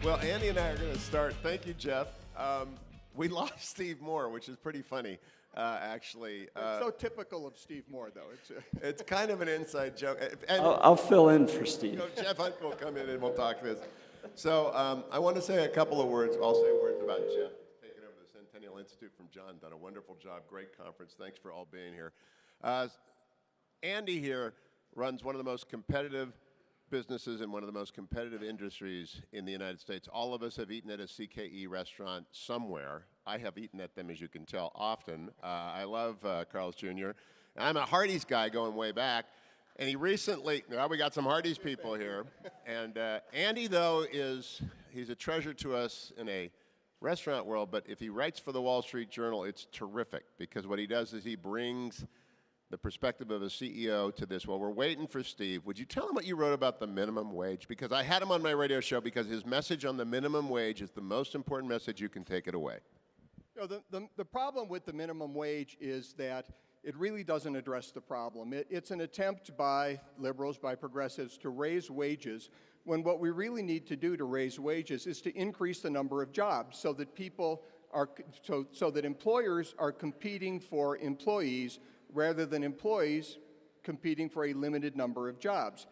Well, Andy and I are going to start. Thank you, Jeff. We lost Steve Moore, which is pretty funny, actually. It's so typical of Steve Moore, though. It's kind of an inside joke. I'll fill in for Steve. Jeff Hunt will come in and we'll talk this. So I want to say a couple of words. I'll say words about Jeff. He's taken over the Centennial Institute from John, done a wonderful job, great conference. Thanks for all being here. Andy here runs one of the most competitive businesses in one of the most competitive industries in the United States. All of us have eaten at a CKE restaurant somewhere. I have eaten at them, as you can tell, often. I love Carl's Jr. I'm a Hardee's guy going way back. And he recently, well, we got some Hardee's people here. And Andy, though, he's a treasure to us in a restaurant world, but if he writes for the Wall Street Journal, it's terrific, because what he does is he brings the perspective of a CEO to this. Well, we're waiting for Steve. Would you tell him what you wrote about the minimum wage? Because I had him on my radio show because his message on the minimum wage is the most important message. You can take it away. You know, the problem with the minimum wage is that it really doesn't address the problem. It's an attempt by liberals, by progressives, to raise wages, when what we really need to do to raise wages is to increase the number of jobs so that people are, so that employers are competing for employees rather than employees competing for a limited number of jobs.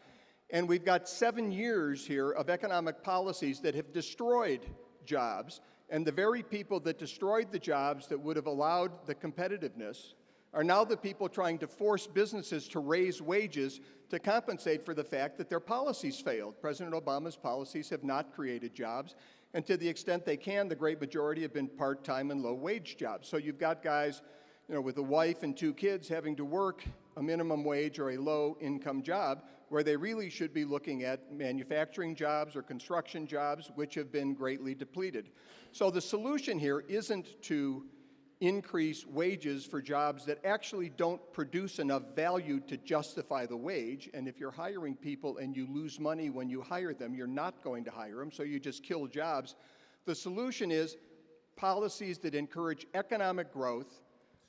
And we've got 7 years here of economic policies that have destroyed jobs, and the very people that destroyed the jobs that would have allowed the competitiveness are now the people trying to force businesses to raise wages to compensate for the fact that their policies failed. President Obama's policies have not created jobs, and to the extent they can, the great majority have been part-time and low-wage jobs. So you've got guys, you know, with a wife and 2 kids having to work a minimum wage or a low-income job, where they really should be looking at manufacturing jobs or construction jobs, which have been greatly depleted. So the solution here isn't to increase wages for jobs that actually don't produce enough value to justify the wage. And if you're hiring people and you lose money when you hire them, you're not going to hire them, so you just kill jobs. The solution is policies that encourage economic growth,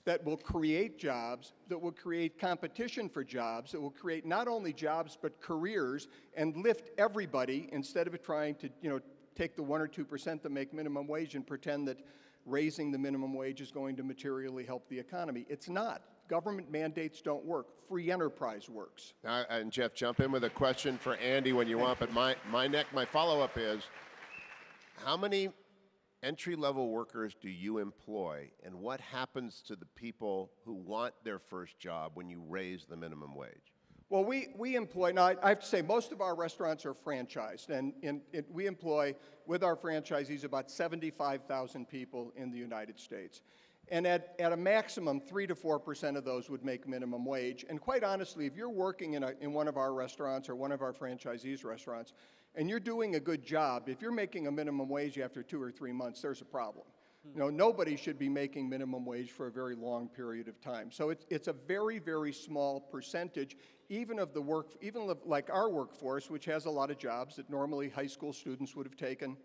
that will create jobs, that will create competition for jobs, that will create not only jobs but careers, and lift everybody instead of trying to, you know, take the 1 or 2% that make minimum wage and pretend that raising the minimum wage is going to materially help the economy. It's not. Government mandates don't work. Free enterprise works. And Jeff, jump in with a question for Andy when you want, but my follow-up is, how many entry-level workers do you employ, and what happens to the people who want their first job when you raise the minimum wage? Well, we employ, now I have to say, most of our restaurants are franchised, and we employ, with our franchisees, about 75,000 people in the United States. And at a maximum, 3 to 4% of those would make minimum wage. And quite honestly, if you're working in one of our restaurants or one of our franchisees' restaurants, and you're doing a good job, if you're making a minimum wage after 2 or 3 months, there's a problem. You know, nobody should be making minimum wage for a very long period of time. So it's a very, very small percentage, even of the work, even like our workforce, which has a lot of jobs that normally high school students would have taken,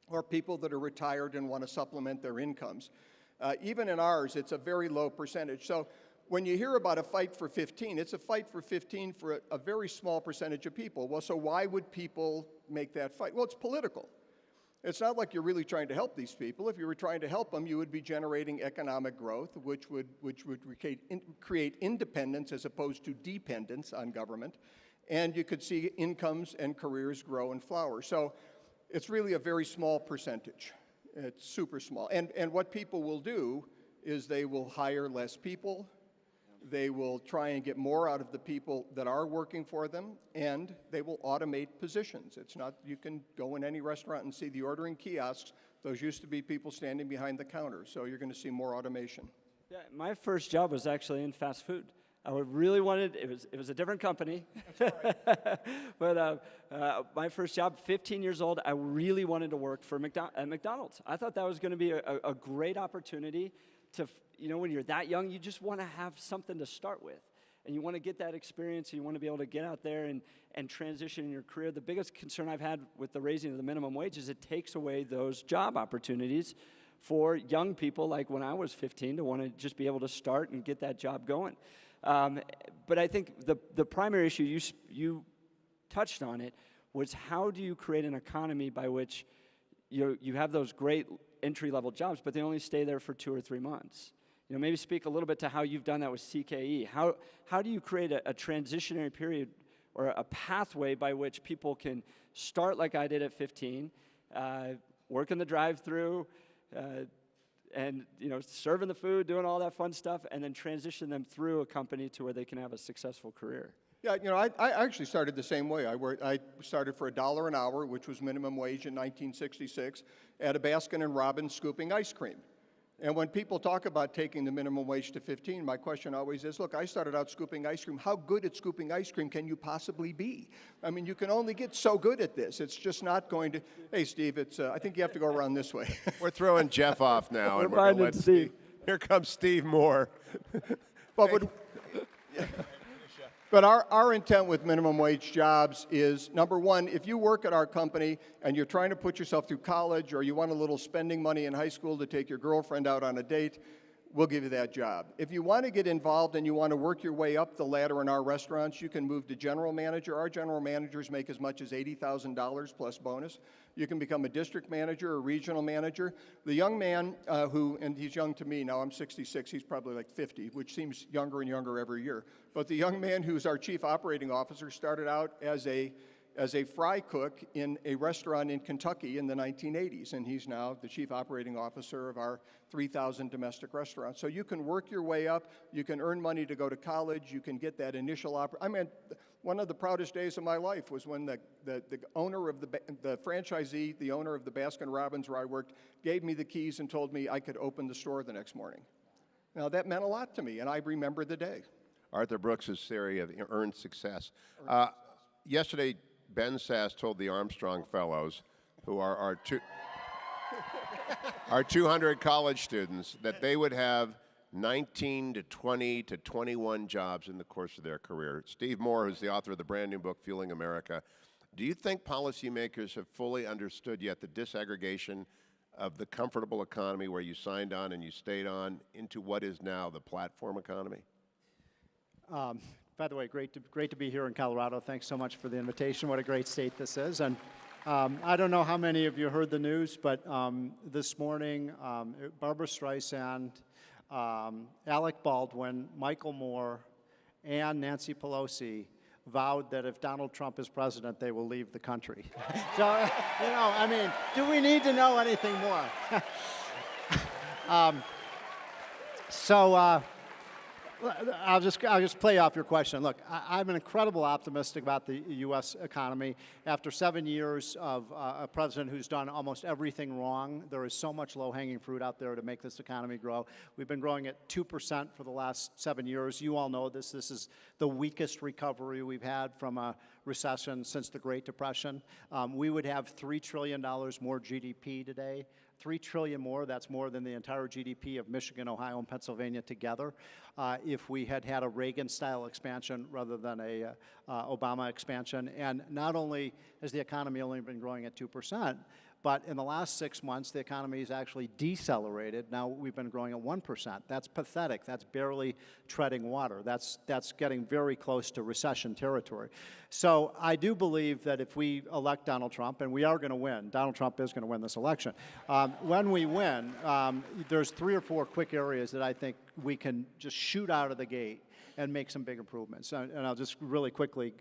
or people that are retired and want to supplement their incomes. Even in ours, it's a very low percentage. So when you hear about a fight for 15, it's a fight for 15 for a very small percentage of people. Well, so why would people make that fight? Well, it's political. It's not like you're really trying to help these people. If you were trying to help them, you would be generating economic growth, which would create independence as opposed to dependence on government, and you could see incomes and careers grow and flower. So it's really a very small percentage. It's super small. And what people will do is they will hire less people. They will try and get more out of the people that are working for them, and they will automate positions. It's not, you can go in any restaurant and see the ordering kiosks. Those used to be people standing behind the counter, so you're going to see more automation. Yeah, my first job was actually in fast food. I really wanted, it was a different company. That's right. But my first job, 15 years old, I really wanted to work for McDonald's. I thought that was going to be a great opportunity to, you know, when you're that young, you just want to have something to start with. And you want to get that experience, and you want to be able to get out there and transition in your career. The biggest concern I've had with the raising of the minimum wage is it takes away those job opportunities for young people, like when I was 15, to want to just be able to start and get that job going. But I think the primary issue, you touched on it, was how do you create an economy by which you have those great entry-level jobs, but they only stay there for 2 or 3 months? Maybe speak a little bit to how you've done that with CKE. How do you create a transitionary period or a pathway by which people can start like I did at 15, work in the drive-through, and serving the food, doing all that fun stuff, and then transition them through a company to where they can have a successful career? Yeah, I actually started the same way. I started for $1 an hour, which was minimum wage in 1966, at a Baskin and Robbins scooping ice cream. And when people talk about taking the minimum wage to 15, my question always is, look, I started out scooping ice cream. How good at scooping ice cream can you possibly be? I mean, you can only get so good at this. It's just not going to, hey, Steve, I think you have to go around this way. We're throwing Jeff off now. We're and we're gonna finding let Steve. Here comes Steve Moore. But our intent with minimum wage jobs is, number one, if you work at our company and you're trying to put yourself through college or you want a little spending money in high school to take your girlfriend out on a date, we'll give you that job. If you want to get involved and you want to work your way up the ladder in our restaurants, you can move to general manager. Our general managers make as much as $80,000 plus bonus. You can become a district manager or regional manager. The young man and he's young to me now, I'm 66, he's probably like 50, which seems younger and younger every year. But the young man who's our chief operating officer started out as a fry cook in a restaurant in Kentucky in the 1980s, and he's now the chief operating officer of our 3,000 domestic restaurants. So you can work your way up, you can earn money to go to college, you can get that initial one of the proudest days of my life was when the owner of the franchisee, the owner of the Baskin Robbins where I worked, gave me the keys and told me I could open the store the next morning. Now that meant a lot to me, and I remember the day. Arthur Brooks' theory of earned success. Yesterday, Ben Sass told the Armstrong Fellows, who are our 200 college students, that they would have 19 to 20 to 21 jobs in the course of their career. Steve Moore, who's the author of the brand new book, Fueling America, do you think policymakers have fully understood yet the disaggregation of the comfortable economy where you signed on and you stayed on into what is now the platform economy? By the way, great to be here in Colorado. Thanks so much for the invitation. What a great state this is. And I don't know how many of you heard the news, but this morning, Barbara Streisand, Alec Baldwin, Michael Moore, and Nancy Pelosi vowed that if Donald Trump is president, they will leave the country. So, do we need to know anything more? I'll just play off your question. Look, I'm an incredible optimistic about the U.S. economy. After 7 years of a president who's done almost everything wrong, there is so much low-hanging fruit out there to make this economy grow. We've been growing at 2% for the last 7 years. You all know this. This is the weakest recovery we've had from a recession since the Great Depression. We would have $3 trillion more GDP today. $3 trillion more, that's more than the entire GDP of Michigan, Ohio, and Pennsylvania together, if we had had a Reagan-style expansion rather than a Obama expansion. And not only has the economy only been growing at 2%, but in the last 6 months, the economy has actually decelerated. Now we've been growing at 1%. That's pathetic. That's barely treading water. That's getting very close to recession territory. So I do believe that if we elect Donald Trump, and we are going to win, Donald Trump is going to win this election. When we win, there's 3 or 4 quick areas that I think we can just shoot out of the gate and make some big improvements. And I'll just really quickly,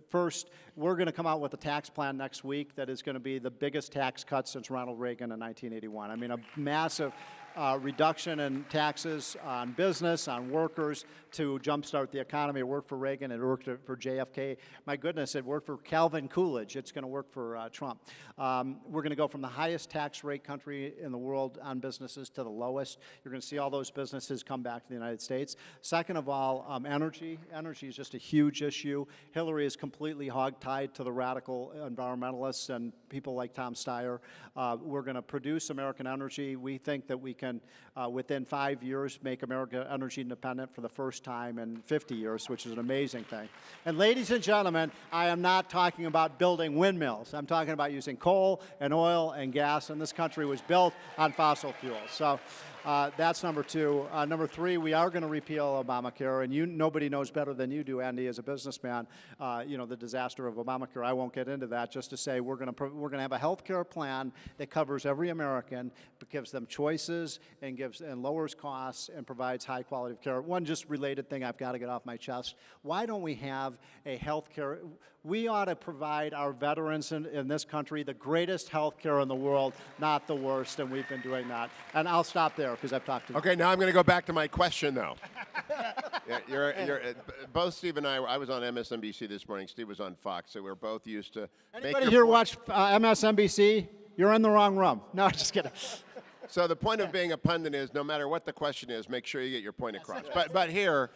first, we're going to come out with a tax plan next week that is going to be the biggest tax cut since Ronald Reagan in 1981. I mean, a massive reduction in taxes on business, on workers, to jumpstart the economy. It worked for Reagan, it worked for JFK. My goodness, it worked for Calvin Coolidge. It's going to work for Trump. We're going to go from the highest tax rate country in the world on businesses to the lowest. You're going to see all those businesses come back to the United States. Second of all, energy. Energy is just a huge issue. Hillary is completely hog-tied to the radical environmentalists and people like Tom Steyer. We're going to produce American energy. We think that we can can, within 5 years, make America energy independent for the first time in 50 years, which is an amazing thing. And ladies and gentlemen, I am not talking about building windmills. I'm talking about using coal and oil and gas, and this country was built on fossil fuels. So that's number two. Number three, we are going to repeal Obamacare, and nobody knows better than you do, Andy, as a businessman, the disaster of Obamacare. I won't get into that. Just to say, we're going to have a health care plan that covers every American, but gives them choices and lowers costs and provides high quality of care. One just related thing I've got to get off my chest: why don't we have a health care? We ought to provide our veterans in this country the greatest health care in the world, not the worst, and we've been doing that. And I'll stop there because I've talked to. Okay, now I'm going to go back to my question, though. Both Steve and I was on MSNBC this morning. Steve was on Fox, so we're both used to. Anybody here watch MSNBC? You're in the wrong room. No, just kidding. So the point of being a pundit is, no matter what the question is, make sure you get your point across. But here,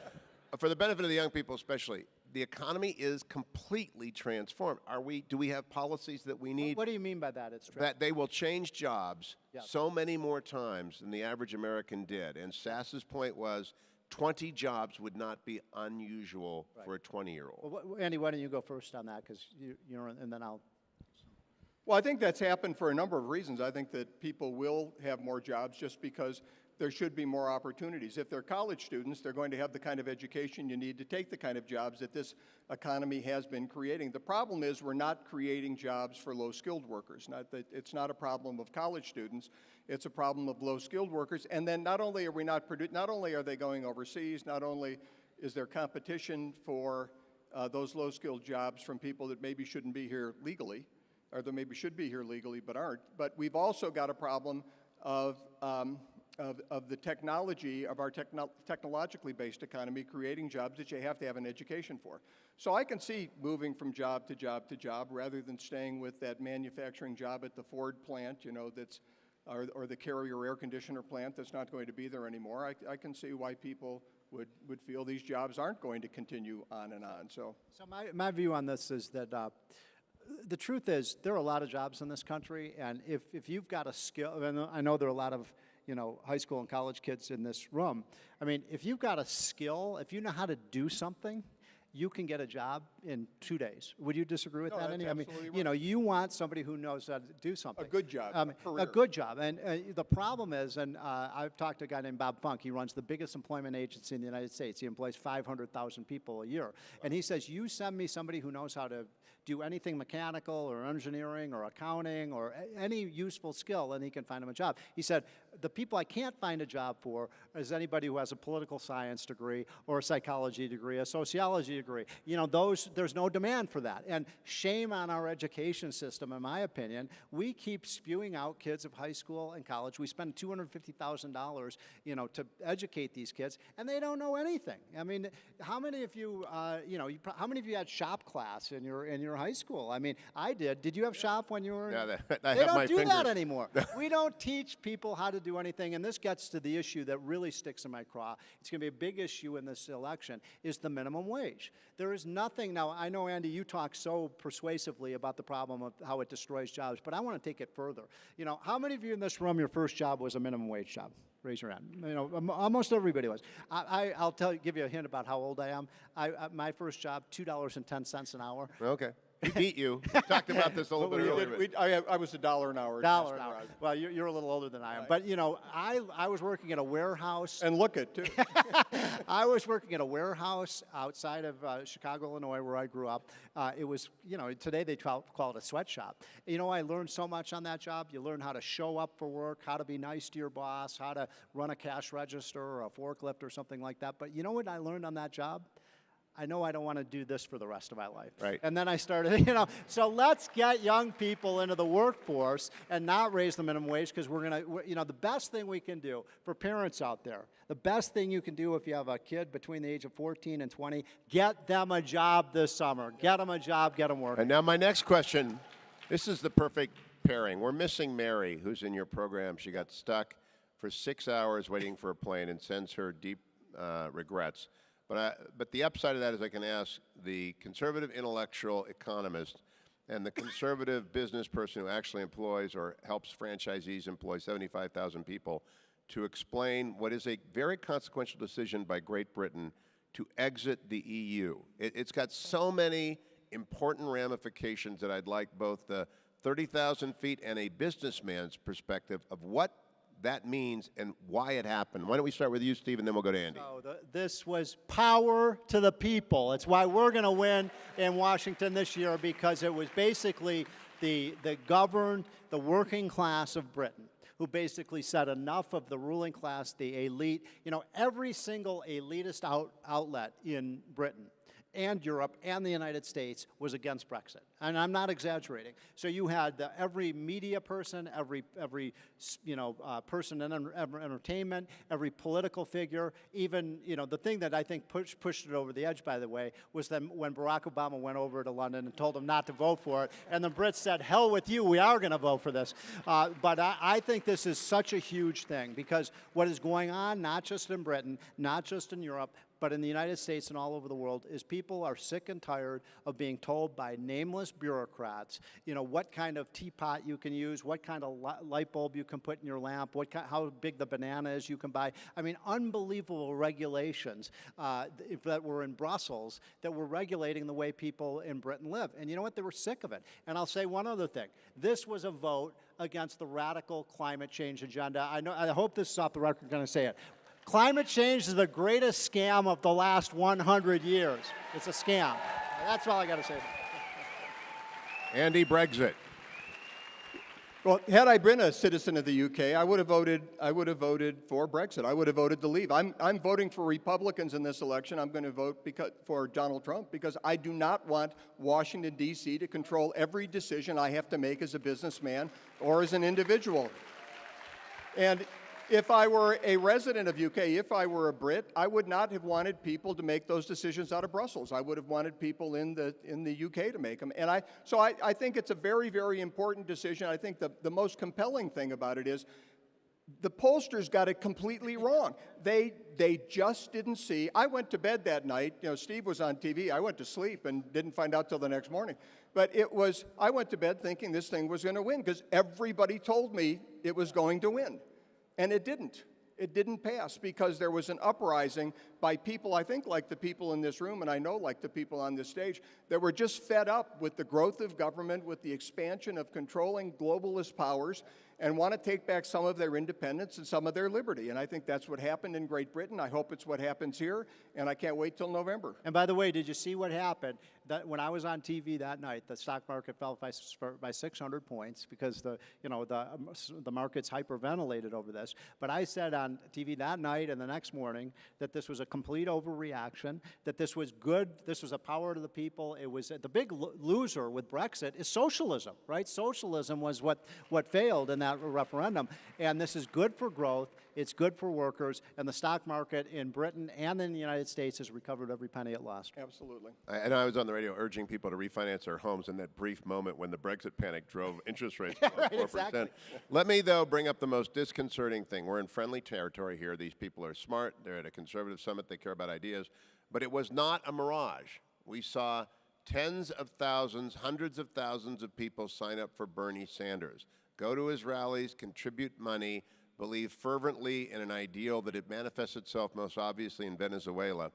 for the benefit of the young people especially, the economy is completely transformed. Do we have policies that we need? What do you mean by that? That they will change jobs Yes. so many more times than the average American did. And Sass's point was 20 jobs would not be unusual for a 20-year-old. Well, Andy, why don't you go first on that? Because and then I'll. Well, I think that's happened for a number of reasons. I think that people will have more jobs just because there should be more opportunities. If they're college students, they're going to have the kind of education you need to take the kind of jobs that this economy has been creating. The problem is we're not creating jobs for low-skilled workers. It's not a problem of college students. It's a problem of low-skilled workers. And then not only are they going overseas, not only is there competition for those low-skilled jobs from people that maybe shouldn't be here legally, or that maybe should be here legally but aren't, but we've also got a problem of the technology, of our technologically based economy creating jobs that you have to have an education for. So I can see moving from job to job to job rather than staying with that manufacturing job at the Ford plant, or the Carrier air conditioner plant that's not going to be there anymore. I can see why people would feel these jobs aren't going to continue on and on. So my view on this is that the truth is there are a lot of jobs in this country, and if you've got a skill, and I know there are a lot of high school and college kids in this room. I mean, if you've got a skill, if you know how to do something, you can get a job in 2 days. Would you disagree with that? That's I mean, absolutely right. You want somebody who knows how to do something. A good job, a career. A good job. And the problem is, and I've talked to a guy named Bob Funk. He runs the biggest employment agency in the United States. He employs 500,000 people a year. Wow. And he says, you send me somebody who knows how to do anything mechanical or engineering or accounting or any useful skill, and he can find him a job. He said, the people I can't find a job for is anybody who has a political science degree or a psychology degree, a sociology degree. There's no demand for that. And shame on our education system, in my opinion. We keep spewing out kids of high school and college. We spend $250,000, to educate these kids, and they don't know anything. I mean, how many of you, how many of you had shop class in your high school? I mean, I did. Did you have shop when you were? Yeah, they don't do that anymore. We don't teach people how to do anything, and this gets to the issue that really sticks in my craw. It's going to be a big issue in this election, is the minimum wage. There is nothing, now I know, Andy, you talk so persuasively about the problem of how it destroys jobs, but I want to take it further. How many of you in this room, your first job was a minimum wage job? Raise your hand. Almost everybody was. I'll give you a hint about how old I am. My first job, $2.10 an hour. Okay. We beat you. We talked about this a little bit earlier. I was $1 an hour. $1 an hour. Well, you're a little older than I am. But, I was working at a warehouse. And look at, too. I was working at a warehouse outside of Chicago, Illinois, where I grew up. It was, today they call it a sweatshop. I learned so much on that job. You learn how to show up for work, how to be nice to your boss, how to run a cash register or a forklift or something like that. But you know what I learned on that job? I know I don't want to do this for the rest of my life. Right. And then I started, so let's get young people into the workforce and not raise the minimum wage, because we're going to, the best thing we can do for parents out there, the best thing you can do if you have a kid between the age of 14 and 20, get them a job this summer. Get them a job, get them working. And now my next question, this is the perfect pairing. We're missing Mary, who's in your program. She got stuck for 6 hours waiting for a plane and sends her deep regrets. But the upside of that is I can ask the conservative intellectual economist and the conservative business person who actually employs or helps franchisees employ 75,000 people to explain what is a very consequential decision by Great Britain to exit the EU. It's got so many important ramifications that I'd like both the 30,000 feet and a businessman's perspective of what that means and why it happened. Why don't we start with you, Steve, and then we'll go to Andy. So this was power to the people. It's why we're going to win in Washington this year, because it was basically the governed, the working class of Britain, who basically said enough of the ruling class, the elite. You know, every single elitist outlet in Britain and Europe and the United States was against Brexit. And I'm not exaggerating. So you had every media person, every person in entertainment, every political figure, even, the thing that I think pushed it over the edge, by the way, was that when Barack Obama went over to London and told them not to vote for it, and the Brits said, hell with you, we are going to vote for this. But I think this is such a huge thing, because what is going on, not just in Britain, not just in Europe, but in the United States and all over the world, is people are sick and tired of being told by nameless bureaucrats, what kind of teapot you can use, what kind of light bulb you can put in your lamp, how big the banana is you can buy. I mean, unbelievable regulations that were in Brussels that were regulating the way people in Britain live. And you know what? They were sick of it. And I'll say one other thing. This was a vote against the radical climate change agenda. I hope this is off the record, I'm going to say it. Climate change is the greatest scam of the last 100 years. It's a scam. That's all I got to say. Andy, Brexit. Well, had I been a citizen of the UK, I would have voted for Brexit. I would have voted to leave. I'm voting for Republicans in this election. I'm going to vote for Donald Trump, because I do not want Washington, D.C. to control every decision I have to make as a businessman or as an individual. And if I were a resident of UK, if I were a Brit, I would not have wanted people to make those decisions out of Brussels. I would have wanted people in the UK to make them. And I think it's a very, very important decision. I think the most compelling thing about it is the pollsters got it completely wrong. They just didn't see. I went to bed that night. Steve was on TV. I went to sleep and didn't find out till the next morning. But I went to bed thinking this thing was going to win, because everybody told me it was going to win. And it didn't. It didn't pass, because there was an uprising by people, I think like the people in this room, and I know like the people on this stage, that were just fed up with the growth of government, with the expansion of controlling globalist powers, and want to take back some of their independence and some of their liberty. And I think that's what happened in Great Britain. I hope it's what happens here, and I can't wait till November. And by the way, did you see what happened? That when I was on TV that night, the stock market fell by 600 points, because the market's hyperventilated over this. But I said on TV that night and the next morning that this was a complete overreaction, that this was good, this was a power to the people. It was the big loser with Brexit is socialism, right? Socialism was what failed in that referendum. And this is good for growth, it's good for workers, and the stock market in Britain and in the United States has recovered every penny it lost. Absolutely. And I was on the radio urging people to refinance their homes in that brief moment when the Brexit panic drove interest rates below 4%. Exactly. Let me, though, bring up the most disconcerting thing. We're in friendly territory here. These people are smart. They're at a conservative summit. They care about ideas. But it was not a mirage. We saw tens of thousands, hundreds of thousands of people sign up for Bernie Sanders, go to his rallies, contribute money, believe fervently in an ideal that it manifests itself most obviously in Venezuela.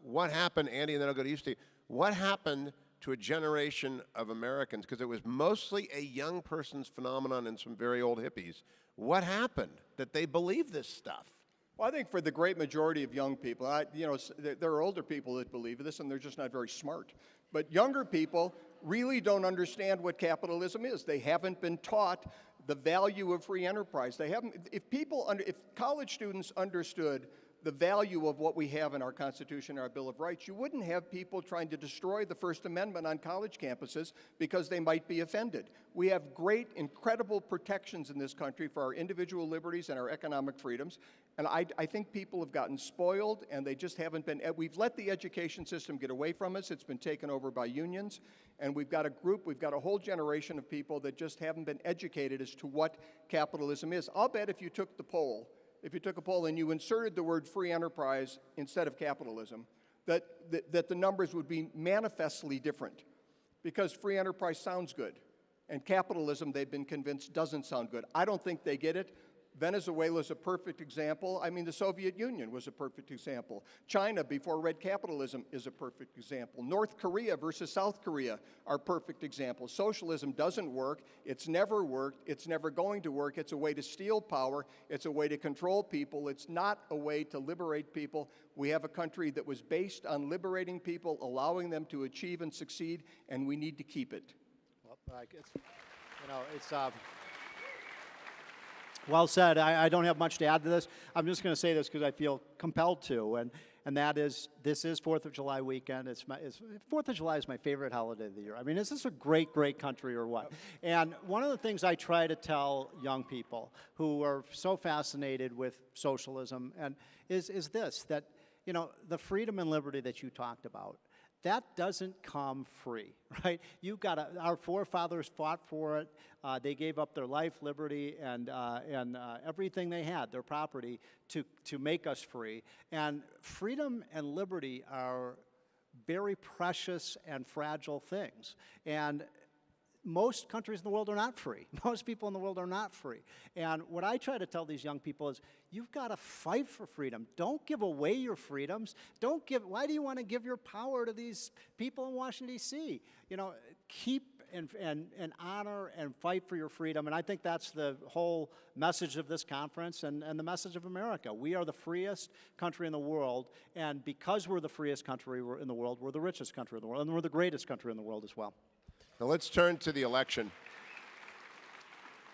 What happened, Andy, and then I'll go to you, Steve. What happened to a generation of Americans, because it was mostly a young person's phenomenon and some very old hippies. What happened that they believe this stuff? Well, I think for the great majority of young people, there are older people that believe this, and they're just not very smart. But younger people really don't understand what capitalism is. They haven't been taught the value of free enterprise. They haven't. If college students understood the value of what we have in our Constitution, our Bill of Rights, you wouldn't have people trying to destroy the First Amendment on college campuses because they might be offended. We have great, incredible protections in this country for our individual liberties and our economic freedoms, and I think people have gotten spoiled, and they just haven't been. We've let the education system get away from us. It's been taken over by unions, and we've got a whole generation of people that just haven't been educated as to what capitalism is. I'll bet if you took a poll and you inserted the word free enterprise instead of capitalism, that the numbers would be manifestly different, because free enterprise sounds good, and capitalism, they've been convinced, doesn't sound good. I don't think they get it. Venezuela is a perfect example. I mean, the Soviet Union was a perfect example. China, before red capitalism, is a perfect example. North Korea versus South Korea are perfect examples. Socialism doesn't work. It's never worked. It's never going to work. It's a way to steal power. It's a way to control people. It's not a way to liberate people. We have a country that was based on liberating people, allowing them to achieve and succeed, and we need to keep it. Well, it's well said. I don't have much to add to this. I'm just going to say this because I feel compelled to, and that is, this is 4th of July weekend. 4th of July is my favorite holiday of the year. I mean, is this a great, great country or what? And one of the things I try to tell young people who are so fascinated with socialism and is this, that, you know, the freedom and liberty that you talked about, that doesn't come free, right? You've got our forefathers fought for it. They gave up their life, liberty, and everything they had, their property, to make us free. And freedom and liberty are very precious and fragile things. And most countries in the world are not free. Most people in the world are not free. And what I try to tell these young people is, you've got to fight for freedom. Don't give away your freedoms. Why do you want to give your power to these people in Washington, D.C.? You know, keep and honor and fight for your freedom. And I think that's the whole message of this conference and the message of America. We are the freest country in the world, and because we're the freest country in the world, we're the richest country in the world, and we're the greatest country in the world as well. Now let's turn to the election.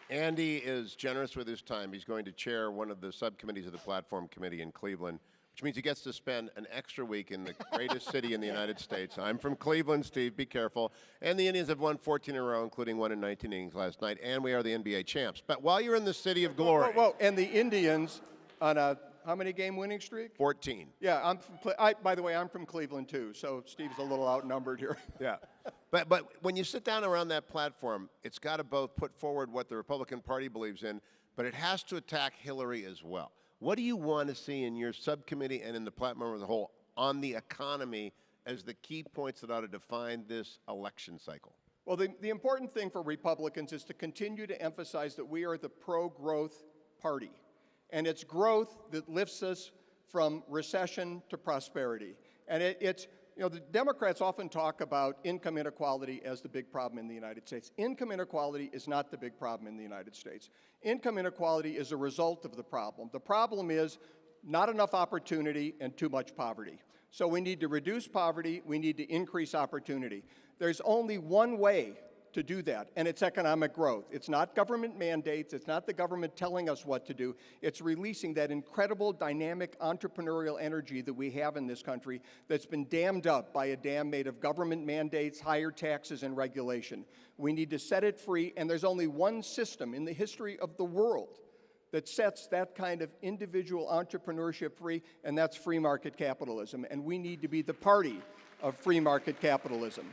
Andy is generous with his time. He's going to chair one of the subcommittees of the Platform Committee in Cleveland, which means he gets to spend an extra week in the greatest city in the United States. I'm from Cleveland, Steve, be careful. And the Indians have won 14 in a row, including one in 19 innings last night, and we are the NBA champs. But while you're in the city of glory... Whoa, and the Indians on a how-many-game winning streak? 14. Yeah, by the way, I'm from Cleveland, too, so Steve's a little outnumbered here. Yeah. But when you sit down around that platform, it's got to both put forward what the Republican Party believes in, but it has to attack Hillary as well. What do you want to see in your subcommittee and in the platform as a whole on the economy as the key points that ought to define this election cycle? Well, the important thing for Republicans is to continue to emphasize that we are the pro-growth party. And it's growth that lifts us from recession to prosperity. And you know, the Democrats often talk about income inequality as the big problem in the United States. Income inequality is not the big problem in the United States. Income inequality is a result of the problem. The problem is not enough opportunity and too much poverty. So we need to reduce poverty, we need to increase opportunity. There's only one way to do that, and it's economic growth. It's not government mandates, it's not the government telling us what to do, it's releasing that incredible dynamic entrepreneurial energy that we have in this country that's been dammed up by a dam made of government mandates, higher taxes, and regulation. We need to set it free, and there's only one system in the history of the world that sets that kind of individual entrepreneurship free, and that's free market capitalism, and we need to be the party of free market capitalism.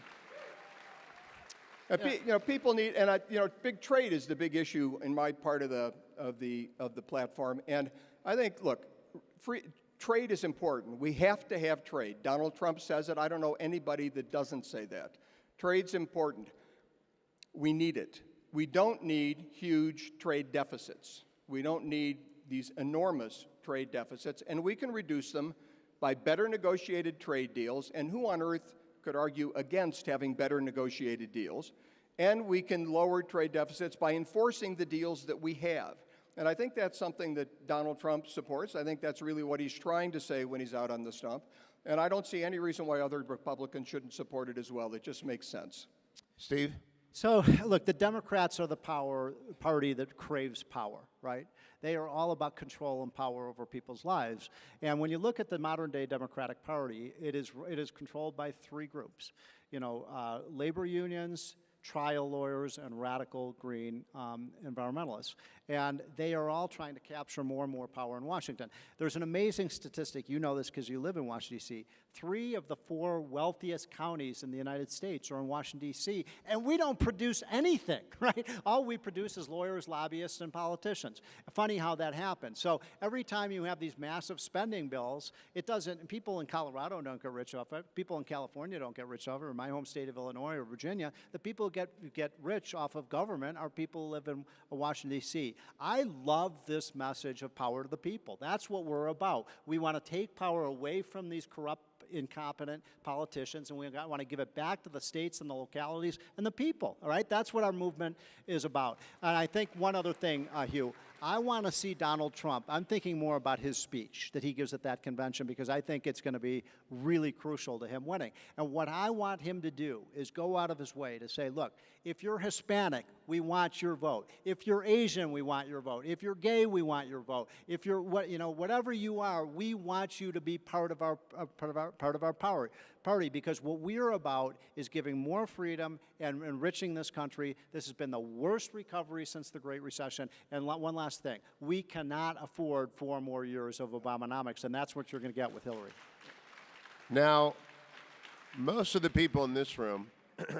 You know, people need, and you know, big trade is the big issue in my part of the platform. And I think, look, trade is important. We have to have trade. Donald Trump says it. I don't know anybody that doesn't say that. Trade's important. We need it. We don't need huge trade deficits. We don't need these enormous trade deficits, and we can reduce them by better negotiated trade deals. And who on earth could argue against having better negotiated deals, and we can lower trade deficits by enforcing the deals that we have. And I think that's something that Donald Trump supports. I think that's really what he's trying to say when he's out on the stump. And I don't see any reason why other Republicans shouldn't support it as well. It just makes sense. Steve? So, look, the Democrats are the party that craves power, right? They are all about control and power over people's lives. And when you look at the modern-day Democratic Party, it is controlled by three groups. You know, labor unions, trial lawyers, and radical green environmentalists. And they are all trying to capture more and more power in Washington. There's an amazing statistic, you know this because you live in Washington, D.C. 3 of the 4 wealthiest counties in the United States are in Washington, D.C., and we don't produce anything, right? All we produce is lawyers, lobbyists, and politicians. Funny how that happens. So every time you have these massive spending bills, it doesn't, people in Colorado don't get rich off it, people in California don't get rich off it, or my home state of Illinois or Virginia. The people who get rich off of government are people who live in Washington, D.C. I love this message of power to the people. That's what we're about. We want to take power away from these corrupt, incompetent politicians, and we want to give it back to the states and the localities and the people, all right? That's what our movement is about. And I think one other thing, Hugh, I want to see Donald Trump. I'm thinking more about his speech that he gives at that convention, because I think it's going to be really crucial to him winning. And what I want him to do is go out of his way to say, look, if you're Hispanic, we want your vote. If you're Asian, we want your vote. If you're gay, we want your vote. If you're whatever you are, we want you to be part of our party, because what we're about is giving more freedom and enriching this country. This has been the worst recovery since the Great Recession. And one last thing, we cannot afford 4 more years of Obamonomics, and that's what you're going to get with Hillary. Now, most of the people in this room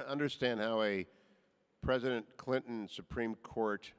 understand how a President Clinton Supreme Court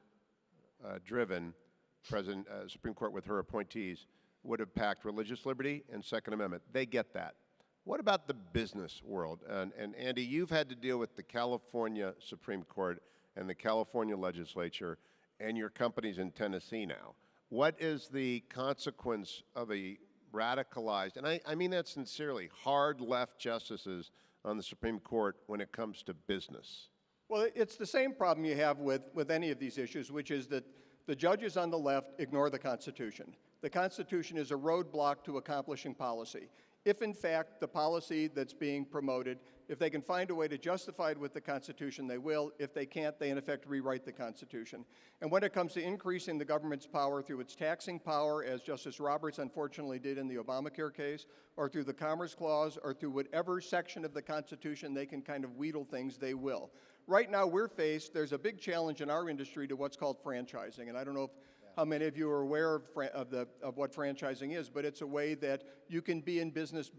driven Supreme Court with her appointees would have packed religious liberty and Second Amendment. They get that. What about the business world? And Andy, you've had to deal with the California Supreme Court and the California legislature, and your company's in Tennessee now. What is the consequence of a radicalized, and I mean that sincerely, hard left justices on the Supreme Court when it comes to business? Well, it's the same problem you have with any of these issues, which is that the judges on the left ignore the Constitution. The Constitution is a roadblock to accomplishing policy. If, in fact, the policy that's being promoted, if they can find a way to justify it with the Constitution, they will. If they can't, they, in effect, rewrite the Constitution. And when it comes to increasing the government's power through its taxing power, as Justice Roberts unfortunately did in the Obamacare case, or through the Commerce Clause, or through whatever section of the Constitution they can kind of wheedle things, they will. Right now, there's a big challenge in our industry to what's called franchising. And I don't know how many of you are aware of what franchising is, but it's a way that you can be in business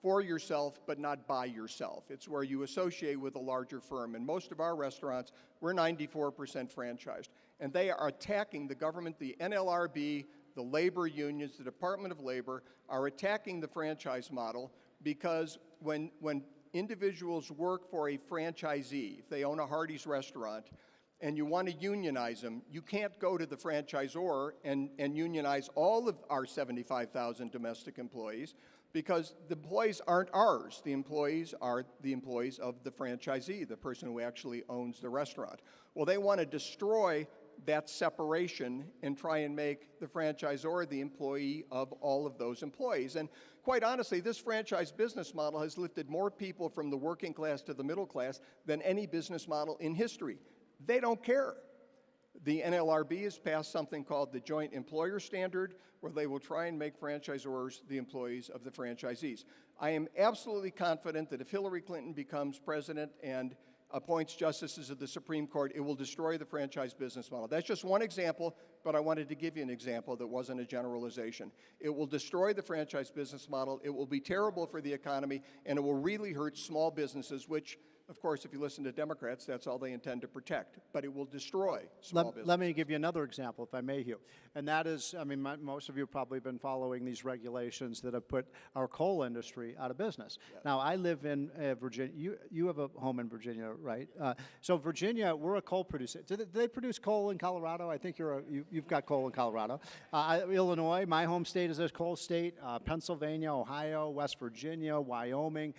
for yourself, but not by yourself. It's where you associate with a larger firm. And most of our restaurants, we're 94% franchised. And they are attacking the government, the NLRB, the labor unions, the Department of Labor, are attacking the franchise model, because when individuals work for a franchisee, if they own a Hardee's restaurant, and you want to unionize them, you can't go to the franchisor and unionize all of our 75,000 domestic employees, because the employees aren't ours. The employees are the employees of the franchisee, the person who actually owns the restaurant. Well, they want to destroy that separation and try and make the franchisor the employee of all of those employees. And quite honestly, this franchise business model has lifted more people from the working class to the middle class than any business model in history. They don't care. The NLRB has passed something called the Joint Employer Standard, where they will try and make franchisors the employees of the franchisees. I am absolutely confident that if Hillary Clinton becomes president and appoints justices of the Supreme Court, it will destroy the franchise business model. That's just one example, but I wanted to give you an example that wasn't a generalization. It will destroy the franchise business model, it will be terrible for the economy, and it will really hurt small businesses, which, of course, if you listen to Democrats, that's all they intend to protect. But it will destroy small businesses. Let me give you another example, if I may, Hugh. And that is, I mean, most of you have probably been following these regulations that have put our coal industry out of business. Yes. Now, I live in Virginia. You have a home in Virginia, right? So Virginia, we're a coal producer. Do they produce coal in Colorado? I think you've got coal in Colorado. Illinois, my home state, is a coal state. Pennsylvania, Ohio, West Virginia, Wyoming,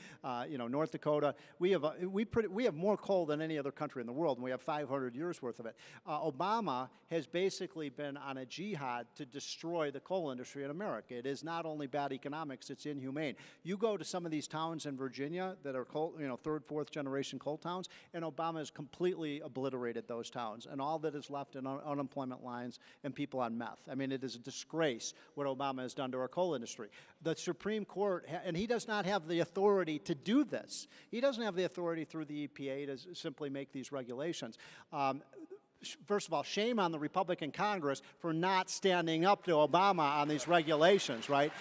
North Dakota. We have more coal than any other country in the world, and we have 500 years worth of it. Obama has basically been on a jihad to destroy the coal industry in America. It is not only bad economics, it's inhumane. You go to some of these towns in Virginia that are coal, third, fourth generation coal towns, and Obama has completely obliterated those towns, and all that is left in unemployment lines and people on meth. I mean, it is a disgrace what Obama has done to our coal industry. The Supreme Court, and he does not have the authority to do this. He doesn't have the authority through the EPA to simply make these regulations. first of all, shame on the Republican Congress for not standing up to Obama on these regulations, right?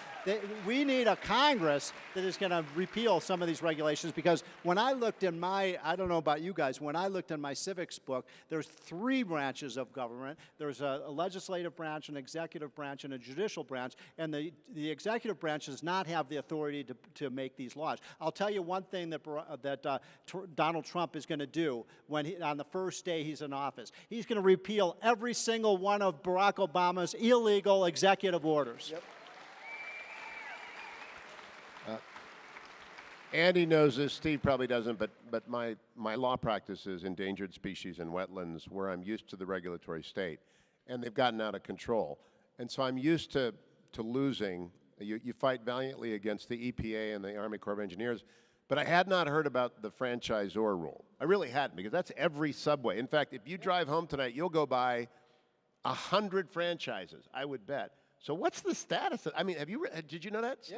We need a Congress that is going to repeal some of these regulations, because when I looked in my, I don't know about you guys, when I looked in my civics book, there's 3 branches of government. There's a legislative branch, an executive branch, and a judicial branch, and the executive branch does not have the authority to make these laws. I'll tell you one thing that Donald Trump is going to do on the first day he's in office. He's going to repeal every single one of Barack Obama's illegal executive orders. Yep. Andy knows this, Steve probably doesn't, but my law practice is endangered species and wetlands, where I'm used to the regulatory state, and they've gotten out of control. And so I'm used to losing. You fight valiantly against the EPA and the Army Corps of Engineers, but I had not heard about the franchisor rule. I really hadn't, because that's every subway. In fact, if you drive home tonight, you'll go by 100 franchises, I would bet. So what's the status? I mean, did you know that, Steve?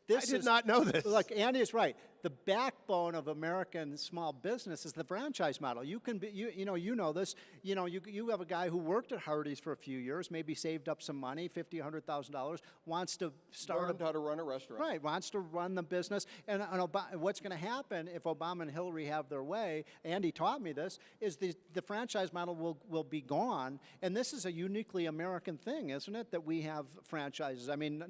Yeah, I did not know this. Look, Andy is right. The backbone of American small business is the franchise model. You can be, you know this. You have a guy who worked at Hardee's for a few years, maybe saved up some money, $50,000, $100,000, wants to start Learned how to run a restaurant. Right, wants to run the business. And what's going to happen if Obama and Hillary have their way, Andy taught me this, is the franchise model will be gone. And this is a uniquely American thing, isn't it, that we have franchises? I mean,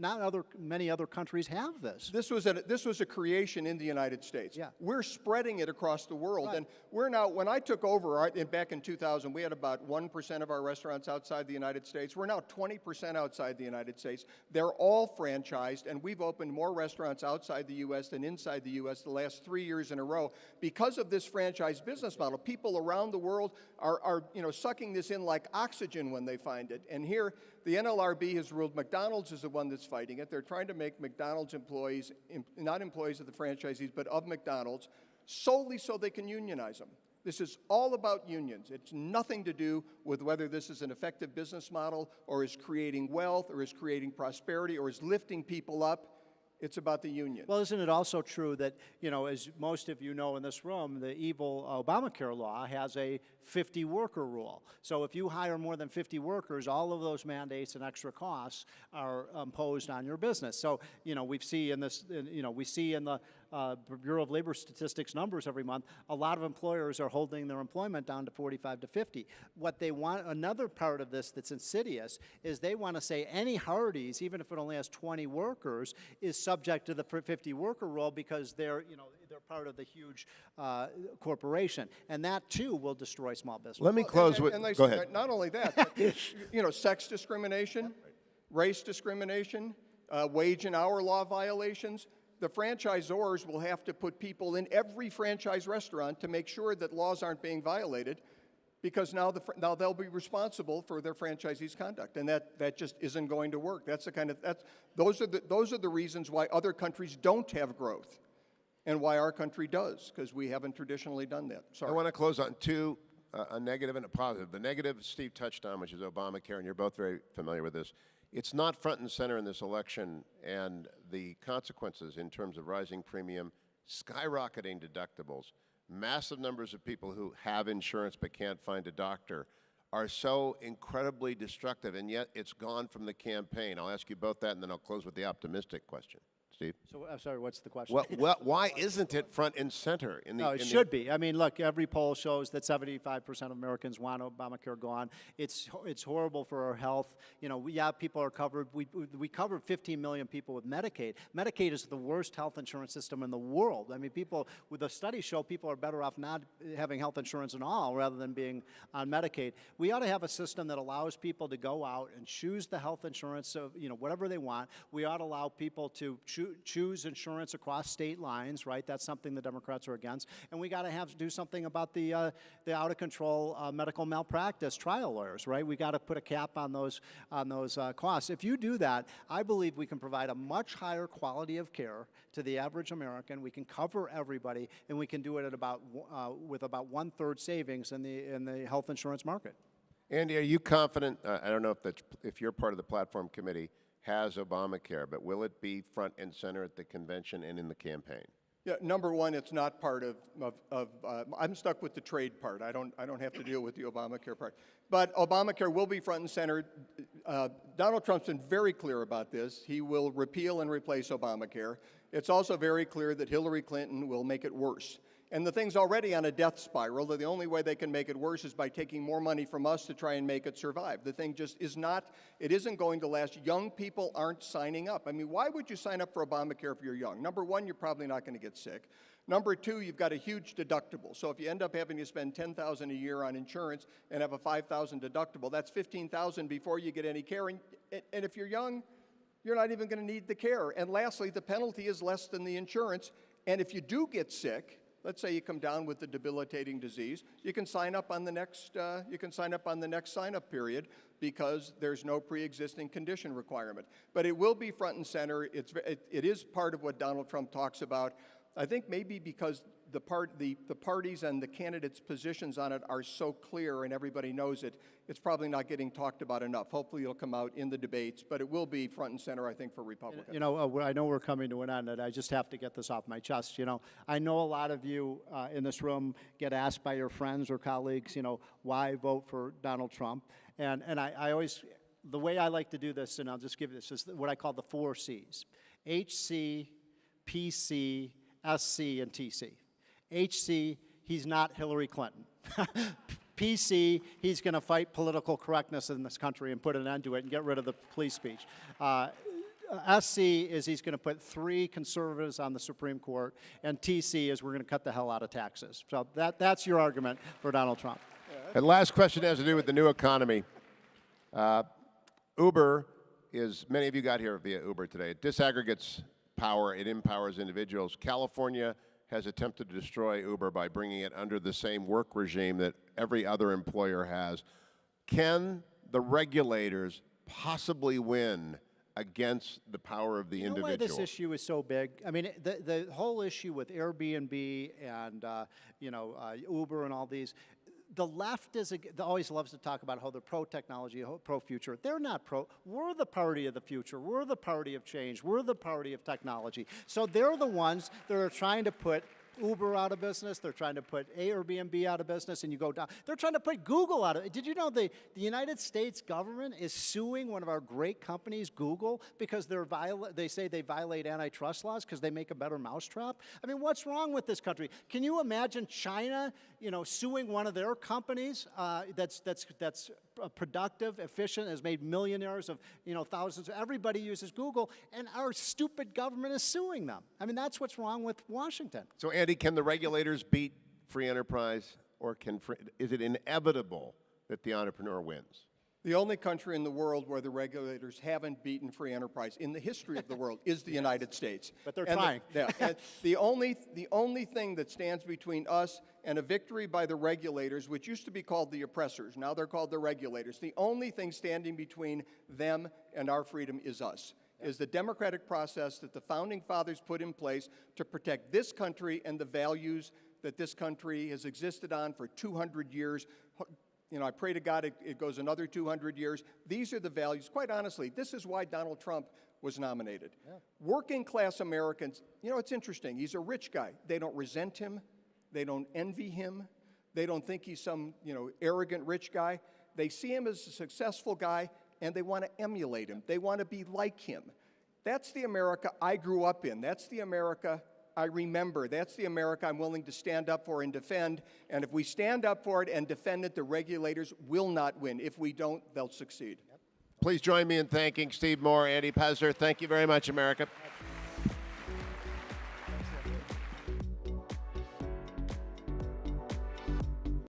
many other countries have this. This was a creation in the United States. Yeah. We're spreading it across the world. Right. And we're now, when I took over back in 2000, we had about 1% of our restaurants outside the United States. We're now 20% outside the United States. They're all franchised, and we've opened more restaurants outside the U.S. than inside the U.S. the last 3 years in a row. Because of this franchise business model, people around the world are sucking this in like oxygen when they find it. And here, the NLRB has ruled McDonald's is the one that's fighting it. They're trying to make McDonald's employees, not employees of the franchisees, but of McDonald's, solely so they can unionize them. This is all about unions. It's nothing to do with whether this is an effective business model or is creating wealth or is creating prosperity or is lifting people up. It's about the union. Well, isn't it also true that, as most of you know in this room, the evil Obamacare law has a 50-worker rule. So if you hire more than 50 workers, all of those mandates and extra costs are imposed on your business. So, we see in the Bureau of Labor Statistics numbers every month, a lot of employers are holding their employment down to 45 to 50. What they want, another part of this that's insidious, is they want to say any Hardee's, even if it only has 20 workers, is subject to the 50-worker rule because they're part of the huge corporation. And that, too, will destroy small business. Let me close with, go ahead. Not only that, but, sex discrimination, race discrimination, wage and hour law violations. The franchisors will have to put people in every franchise restaurant to make sure that laws aren't being violated, because now they'll be responsible for their franchisees' conduct, and that just isn't going to work. Those are the reasons why other countries don't have growth, and why our country does, because we haven't traditionally done that. Sorry. I want to close on two, a negative and a positive. The negative Steve touched on, which is Obamacare, and you're both very familiar with this. It's not front and center in this election, and the consequences in terms of rising premium, skyrocketing deductibles, massive numbers of people who have insurance but can't find a doctor are so incredibly destructive, and yet it's gone from the campaign. I'll ask you both that, and then I'll close with the optimistic question. Steve? So, I'm sorry, what's the question? Well, why isn't it front and center? No, it should be. I mean, look, every poll shows that 75% of Americans want Obamacare gone. It's horrible for our health. People are covered. We covered 15 million people with Medicaid. Medicaid is the worst health insurance system in the world. I mean, the studies show people are better off not having health insurance at all rather than being on Medicaid. We ought to have a system that allows people to go out and choose the health insurance of, whatever they want. We ought to allow people to choose insurance across state lines, right? That's something the Democrats are against. And we got to do something about the out-of-control medical malpractice trial lawyers, right? We got to put a cap on those costs. If you do that, I believe we can provide a much higher quality of care to the average American. We can cover everybody, and we can do it with about 1/3 savings in the health insurance market. Andy, are you confident? I don't know if you're part of the platform committee has Obamacare, but will it be front and center at the convention and in the campaign? Yeah, number one, it's not part of I'm stuck with the trade part. I don't have to deal with the Obamacare part. But Obamacare will be front and center. Donald Trump's been very clear about this. He will repeal and replace Obamacare. It's also very clear that Hillary Clinton will make it worse. And the thing's already on a death spiral. The only way they can make it worse is by taking more money from us to try and make it survive. The thing just is not, it isn't going to last. Young people aren't signing up. I mean, why would you sign up for Obamacare if you're young? Number one, you're probably not going to get sick. Number two, you've got a huge deductible. So if you end up having to spend $10,000 a year on insurance and have a $5,000 deductible, that's $15,000 before you get any care. And if you're young, you're not even going to need the care. And lastly, the penalty is less than the insurance. And if you do get sick, let's say you come down with a debilitating disease, you can sign up on the next sign-up period because there's no pre-existing condition requirement. But it will be front and center. It is part of what Donald Trump talks about. I think maybe because the parties and the candidates' positions on it are so clear and everybody knows it, it's probably not getting talked about enough. Hopefully it'll come out in the debates, but it will be front and center, I think, for Republicans. You know, I know we're coming to an end, and I just have to get this off my chest. You know, I know a lot of you in this room get asked by your friends or colleagues, you know, why vote for Donald Trump? And I always, the way I like to do this, and I'll just give you this, is what I call the 4 C's. HC, PC, SC, and TC. HC, he's not Hillary Clinton. PC, he's going to fight political correctness in this country and put an end to it and get rid of the police speech. SC is he's going to put 3 conservatives on the Supreme Court, and TC is we're going to cut the hell out of taxes. So that's your argument for Donald Trump. And last question has to do with the new economy. Uber is, many of you got here via Uber today. It disaggregates power, it empowers individuals. California has attempted to destroy Uber by bringing it under the same work regime that every other employer has. Can the regulators possibly win against the power of the individual? You know why this issue is so big? I mean, the whole issue with Airbnb and Uber and all these, the left always loves to talk about how they're pro-technology, pro-future. They're not pro. We're the party of the future. We're the party of change. We're the party of technology. So they're the ones that are trying to put Uber out of business. They're trying to put Airbnb out of business, and you go down. They're trying to put Google out of. Did you know the United States government is suing one of our great companies, Google, because they say they violate antitrust laws because they make a better mousetrap? I mean, what's wrong with this country? Can you imagine China, suing one of their companies that's productive, efficient, has made millionaires of thousands? Everybody uses Google, and our stupid government is suing them. I mean, that's what's wrong with Washington. So, Andy, can the regulators beat free enterprise, or is it inevitable that the entrepreneur wins? The only country in the world where the regulators haven't beaten free enterprise in the history of the world is the United States. But they're trying. The only thing that stands between us and a victory by the regulators, which used to be called the oppressors, now they're called the regulators, the only thing standing between them and our freedom is us. Is the democratic process that the founding fathers put in place to protect this country and the values that this country has existed on for 200 years. I pray to God it goes another 200 years. These are the values. Quite honestly, this is why Donald Trump was nominated. Yeah. Working class Americans, it's interesting. He's a rich guy. They don't resent him. They don't envy him. They don't think he's some, arrogant rich guy. They see him as a successful guy, and they want to emulate him. They want to be like him. That's the America I grew up in. That's the America I remember. That's the America I'm willing to stand up for and defend. And if we stand up for it and defend it, the regulators will not win. If we don't, they'll succeed. Please join me in thanking Steve Moore, Andy Puzder. Thank you very much, America.